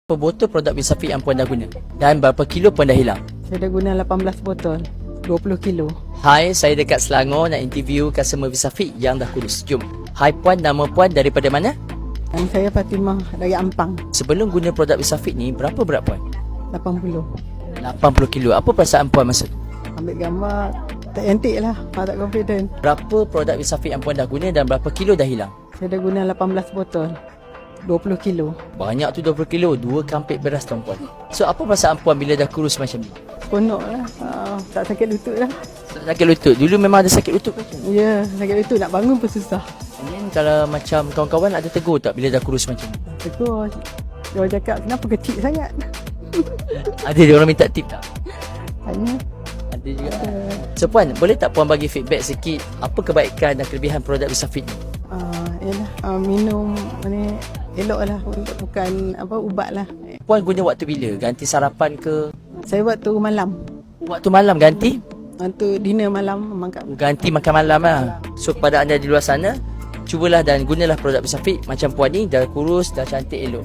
Berapa botol produk Bisafiq yang puan dah guna? Dan berapa kilo puan dah hilang? Saya dah guna 18 botol, 20 kilo. Hai, saya dekat Selangor nak interview customer Bisafiq yang dah kurus. Jom. Hai puan, nama puan daripada mana? Dan saya Fatimah dari Ampang, Sebelum guna produk Bisafiq ni, berapa berat puan? 80. 80 kilo. Apa perasaan puan masa tu? Ambil gambar, tak antik lah, tak confident. Berapa produk Bisafiq yang puan dah guna dan berapa kilo dah hilang? Saya dah guna 18 botol, 20 kilo. Banyak tu 20 kilo, 2 kampit beras tuan puan. So apa perasaan puan bila dah kurus macam ni? Seronok lah, tak sakit lutut lah. Sakit lutut. Dulu memang ada sakit lutut ke? Ya, sakit lutut, nak bangun pun susah. Dan kalau macam kawan-kawan ada tegur tak bila dah kurus macam ni? Tegur, dia orang cakap kenapa kecil sangat. Ada dia orang minta tip tak? Tanya. Ada juga. So puan, boleh tak puan bagi feedback sikit apa kebaikan dan kelebihan produk Bisafiq ni? Minum ni elok lah, bukan ubat lah. Puan guna waktu bila? Ganti sarapan ke? Saya waktu malam, Waktu malam ganti? waktu dinner malam makan. Ganti makan malam lah. So kepada anda di luar sana, cubalah dan gunalah produk Bisafiq. Macam puan ni dah kurus, dah cantik elok.